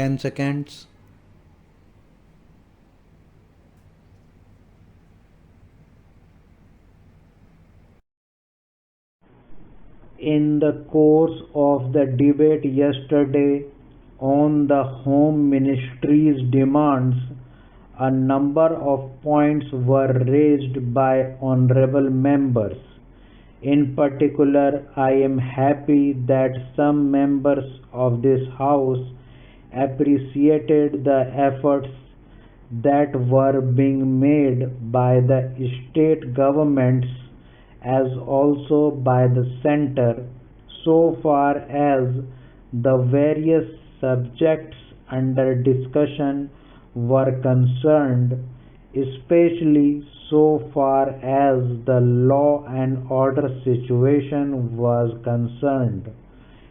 10 seconds. In the course of the debate yesterday on the Home Ministry's demands, a number of points were raised by honorable members. In particular, I am happy that some members of this House appreciated the efforts that were being made by the state governments as also by the center so far as the various subjects under discussion were concerned, especially so far as the law and order situation was concerned.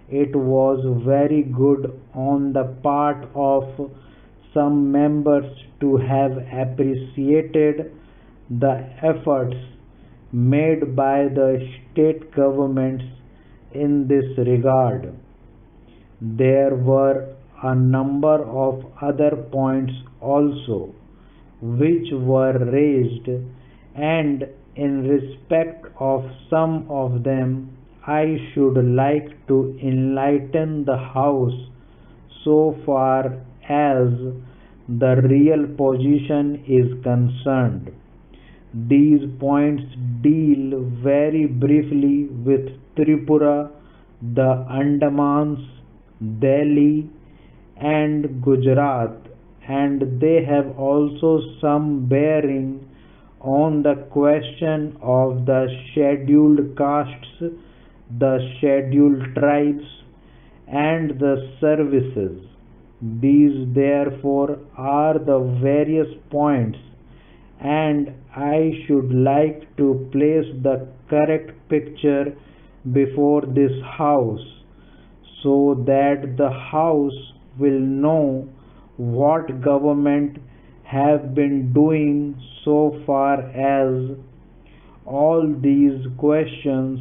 It was very good on the part of some members to have appreciated the efforts made by the state governments in this regard. There were a number of other points also which were raised, and in respect of some of them I should like to enlighten the House so far as the real position is concerned. These points deal very briefly with Tripura, the Andamans, Delhi, and Gujarat, and they have also some bearing on the question of the scheduled castes, the scheduled tribes, and the services. These therefore are the various points, and I should like to place the correct picture before this House so that the House will know what government have been doing so far as all these questions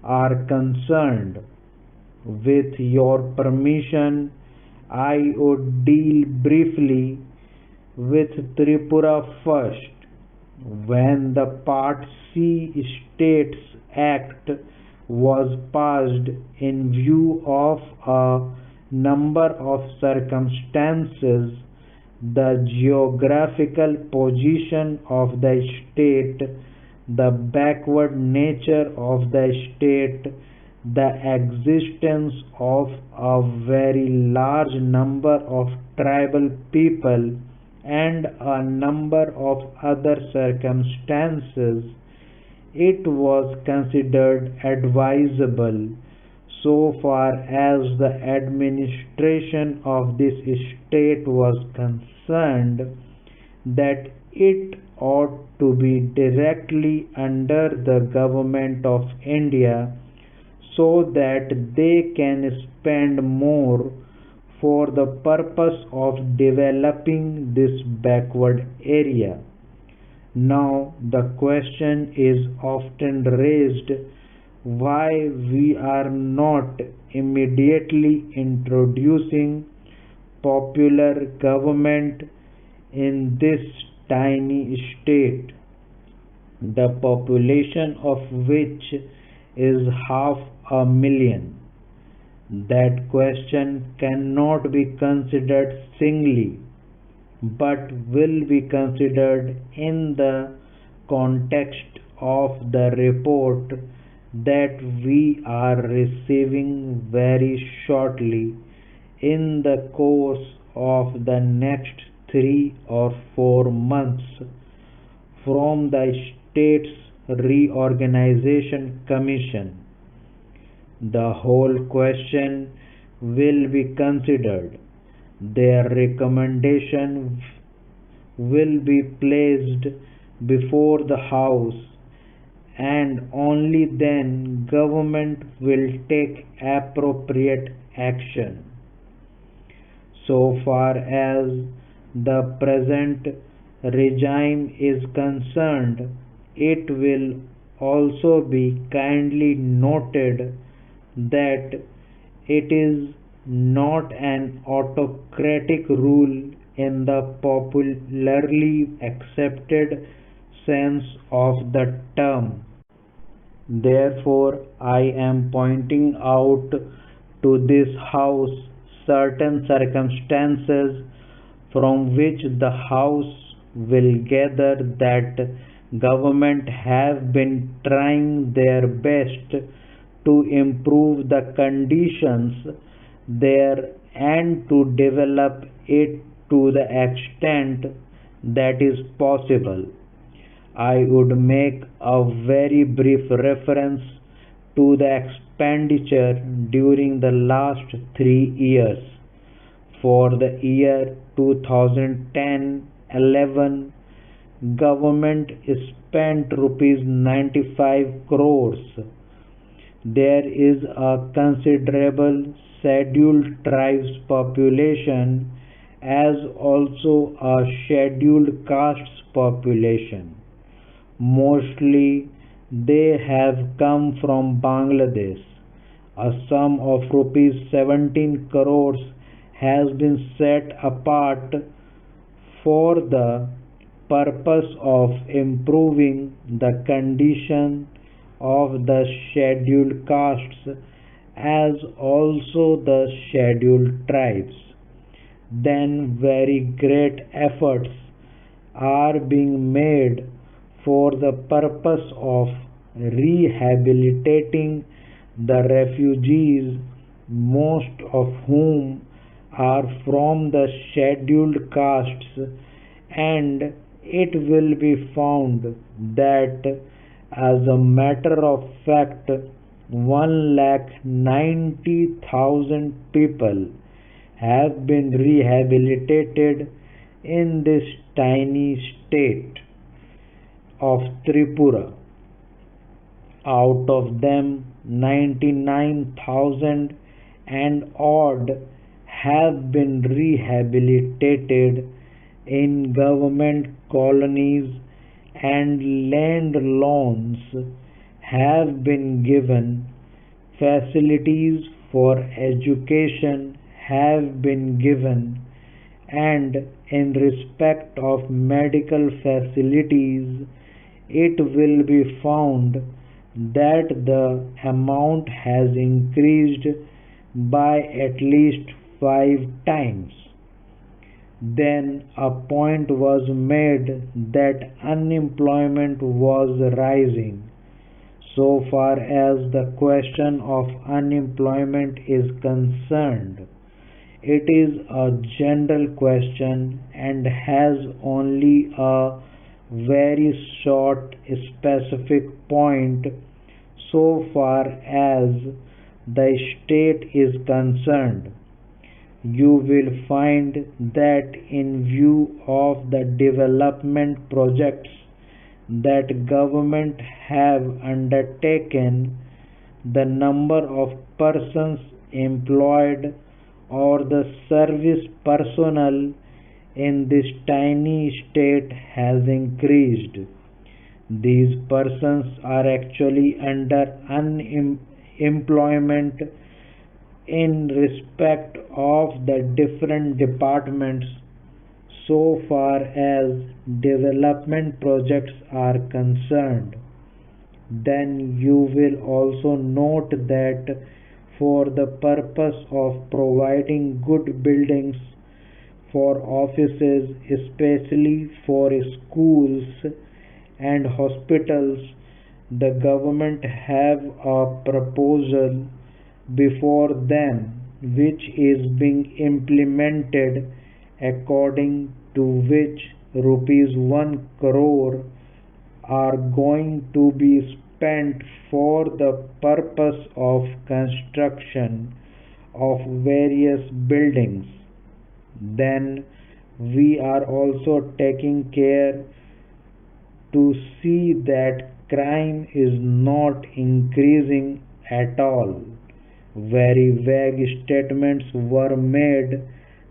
are concerned. With your permission, I would deal briefly with Tripura first. When the Part C States Act was passed in view of a number of circumstances, the geographical position of the state, the backward nature of the state, the existence of a very large number of tribal people, and a number of other circumstances, it was considered advisable so far as the administration of this state was concerned that it ought to be directly under the government of India so that they can spend more for the purpose of developing this backward area. Now the question is often raised why we are not immediately introducing popular government in this tiny state, the population of which is 500,000. That question cannot be considered singly, but will be considered in the context of the report that we are receiving very shortly in the course of the next 3 or 4 months from the States Reorganization Commission. The whole question will be considered. Their recommendation will be placed before the House, and only then government will take appropriate action. So far as the present regime is concerned, it will also be kindly noted that it is not an autocratic rule in the popularly accepted sense of the term. Therefore, I am pointing out to this House certain circumstances from which the House will gather that government have been trying their best to improve the conditions there and to develop it to the extent that is possible. I would make a very brief reference to the expenditure during the last 3 years. For the year 2010-11, government spent rupees 95 crores. There is a considerable scheduled tribes population as also a scheduled castes population. Mostly they have come from Bangladesh. A sum of rupees 17 crores has been set apart for the purpose of improving the condition of the scheduled castes as also the scheduled tribes. Then very great efforts are being made for the purpose of rehabilitating the refugees, most of whom are from the scheduled castes, and it will be found that as a matter of fact 1,90,000 people have been rehabilitated in this tiny state of Tripura. Out of them 99,000 and odd have been rehabilitated in government colonies, and land loans have been given, facilities for education have been given, and in respect of medical facilities it will be found that the amount has increased by at least 5 times. Then a point was made that unemployment was rising. So far as the question of unemployment is concerned, it is a general question and has only a very short specific point so far as the state is concerned. You will find that in view of the development projects that government have undertaken, the number of persons employed or the service personnel in this tiny state has increased. These persons are actually under unemployment in respect of the different departments so far as development projects are concerned. Then you will also note that for the purpose of providing good buildings for offices, especially for schools and hospitals, the government have a proposal before them which is being implemented, according to which rupees 1 crore are going to be spent for the purpose of construction of various buildings. Then we are also taking care to see that crime is not increasing at all. Very vague statements were made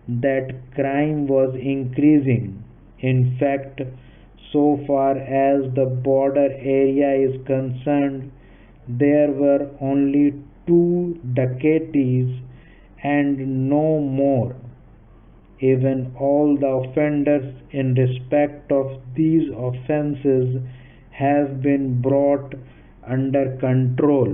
that crime was increasing. In fact, so far as the border area is concerned, there were only 2 dacoities and no more. Even all the offenders in respect of these offences have been brought under control.